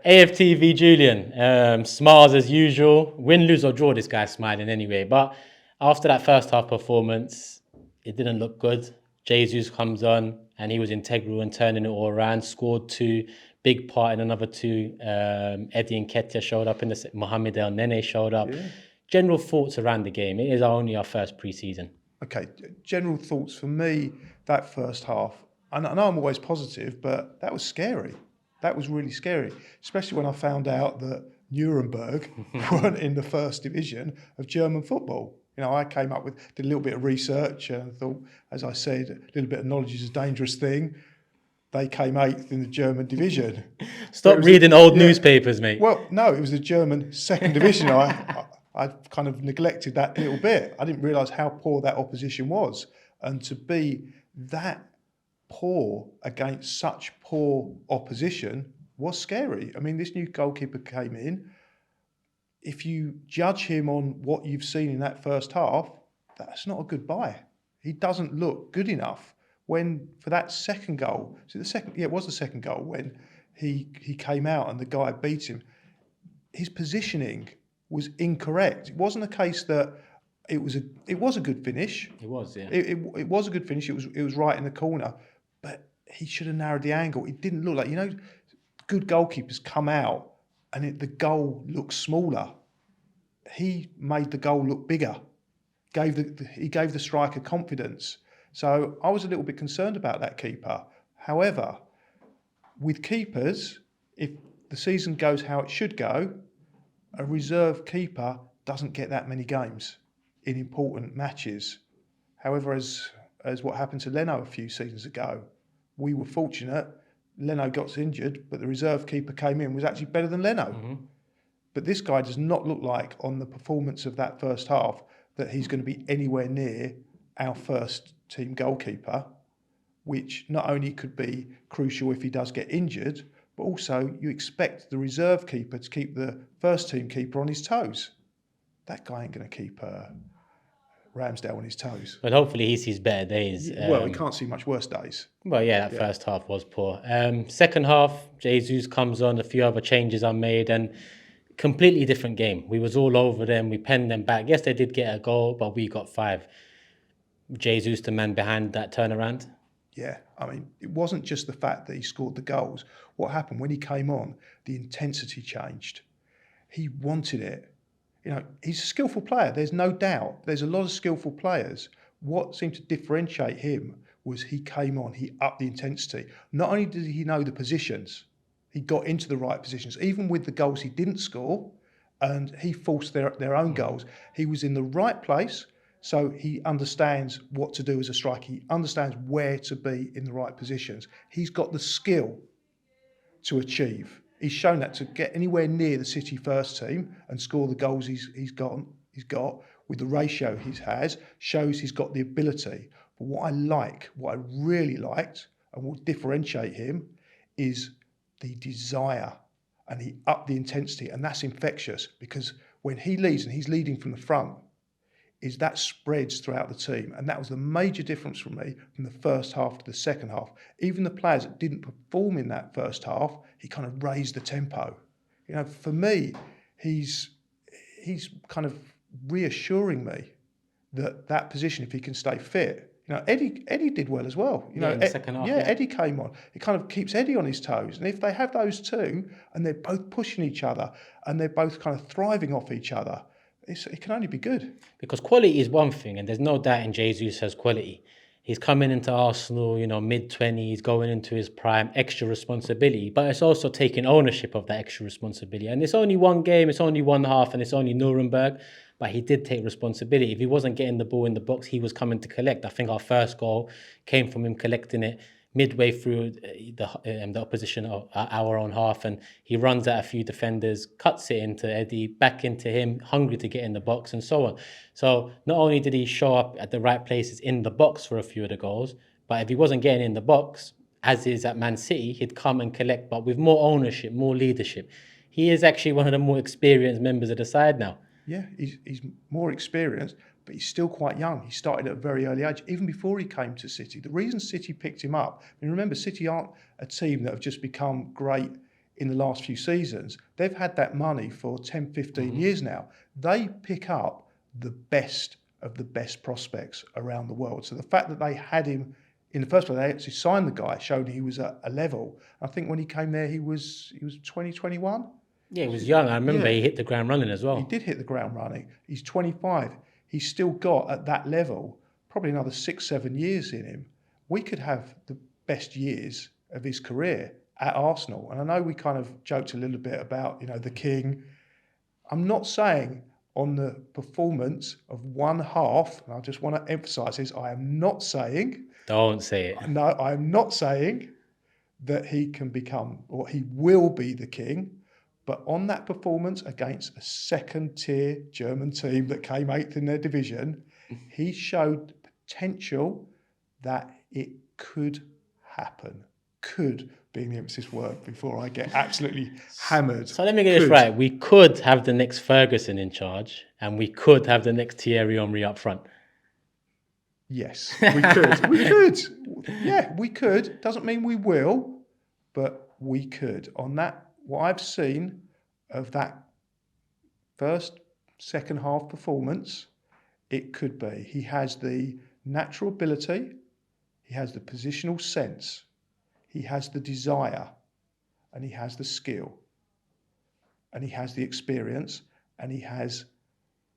AFTV Julian, smiles as usual. Win, lose or draw, this guy's smiling anyway. But after that first half performance, it didn't look good. Jesus comes on and he was integral in turning it all around. Scored two, big part in another two. Eddie Nketiah showed up in the Mohamed El Nene showed up. Yeah. General thoughts around the game. It is only our first pre-season. Okay, general thoughts for me, that first half. I know I'm always positive, but that was scary. That was really scary, especially when I found out that Nuremberg weren't in the first division of German football. You know, I came up with, did a little bit of research and thought, as I said, a little bit of knowledge is a dangerous thing. They came 8th in the German division. Stop reading old newspapers, mate. Well, no, it was the German second division. I kind of neglected that little bit. I didn't realise how poor that opposition was. And to be that poor against such poor opposition was scary. I mean, this new goalkeeper came in. If you judge him on what you've seen in that first half, that's not a good buy. He doesn't look good enough. When for that second goal, it was the second goal when he came out and the guy beat him. His positioning was incorrect. It wasn't a case that it was a good finish. It was, yeah. It was a good finish. It was right in the corner, but he should have narrowed the angle. It didn't look like, good goalkeepers come out and the goal looks smaller. He made the goal look bigger. He gave the striker confidence. So I was a little bit concerned about that keeper. However, with keepers, if the season goes how it should go, a reserve keeper doesn't get that many games in important matches. However, as what happened to Leno a few seasons ago, we were fortunate. Leno got injured, but the reserve keeper came in, was actually better than Leno. Mm-hmm. But this guy does not look like, on the performance of that first half, that he's going to be anywhere near our first team goalkeeper, which not only could be crucial if he does get injured, but also you expect the reserve keeper to keep the first team keeper on his toes. That guy ain't going to keep Ramsdale on his toes. But hopefully he sees better days. Well, we can't see much worse days. Well, yeah, that first half was poor. Second half, Jesus comes on, a few other changes are made, and completely different game. We was all over them. We penned them back. Yes, they did get a goal, but we got 5. Jesus, the man behind that turnaround. Yeah, I mean, it wasn't just the fact that he scored the goals. What happened when he came on, the intensity changed. He wanted it. He's a skillful player. There's no doubt. There's a lot of skillful players. What seemed to differentiate him was he came on, he upped the intensity. Not only did he know the positions, he got into the right positions. Even with the goals he didn't score, and he forced their own goals, he was in the right place. So he understands what to do as a striker. He understands where to be in the right positions. He's got the skill to achieve. He's shown that to get anywhere near the City first team and score the goals he's got with the ratio he has, shows he's got the ability. But what I really liked, and what differentiate him, is the desire. And he upped the intensity, and that's infectious, because when he leads, and he's leading from the front, is that spreads throughout the team. And that was the major difference for me from the first half to the second half. Even the players that didn't perform in that first half, he kind of raised the tempo. For me, he's kind of reassuring me that position, if he can stay fit. Eddie did well as well. In the second half. Yeah, Eddie came on. It kind of keeps Eddie on his toes. And if they have those two, and they're both pushing each other, and they're both kind of thriving off each other, it can only be good. Because quality is one thing, and there's no doubt in Jesus has quality. He's coming into Arsenal, mid-20s, going into his prime, extra responsibility. But it's also taking ownership of that extra responsibility. And it's only one game, it's only one half, and it's only Nuremberg. But he did take responsibility. If he wasn't getting the ball in the box, he was coming to collect. I think our first goal came from him collecting it midway through the opposition, our own half, and he runs at a few defenders, cuts it into Eddie, back into him, hungry to get in the box, and so on. So not only did he show up at the right places in the box for a few of the goals, but if he wasn't getting in the box, as is at Man City, he'd come and collect, but with more ownership, more leadership. He is actually one of the more experienced members of the side now. Yeah, he's more experienced, but he's still quite young. He started at a very early age, even before he came to City. The reason City picked him up, remember, City aren't a team that have just become great in the last few seasons. They've had that money for 10, 15 years now. They pick up the best of the best prospects around the world. So the fact that they had him in the first place, they actually signed the guy, showed he was at a level. I think when he came there, he was 20, 21. Yeah, he was young. I remember Yeah. he hit the ground running as well. He did hit the ground running. He's 25. He's still got, at that level, probably another 6, 7 years in him. We could have the best years of his career at Arsenal. And I know we kind of joked a little bit about, the king. I'm not saying on the performance of one half, and I just want to emphasise this, I am not saying... Don't say it. No, I'm not saying that he can become, or he will be the king, but on that performance against a second-tier German team that came 8th in their division, he showed potential that it could happen. Could being the emphasis word before I get absolutely hammered. So let me get this right. We could have the next Ferguson in charge, and we could have the next Thierry Henry up front. Yes, we could. We could. Yeah, we could. Doesn't mean we will, but we could. On that, what I've seen of that first, second half performance, it could be. He has the natural ability, he has the positional sense, he has the desire, and he has the skill, and he has the experience, and he has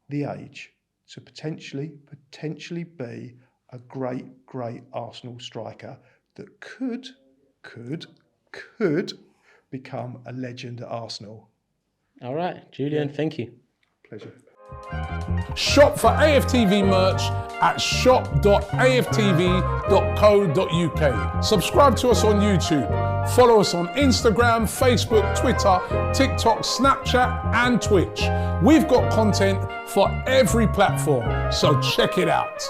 the age to potentially be a great Arsenal striker that could become a legend at Arsenal. All right, Julian, thank you. Pleasure. Shop for AFTV merch at shop.aftv.co.uk. Subscribe to us on YouTube. Follow us on Instagram, Facebook, Twitter, TikTok, Snapchat, and Twitch. We've got content for every platform, so check it out.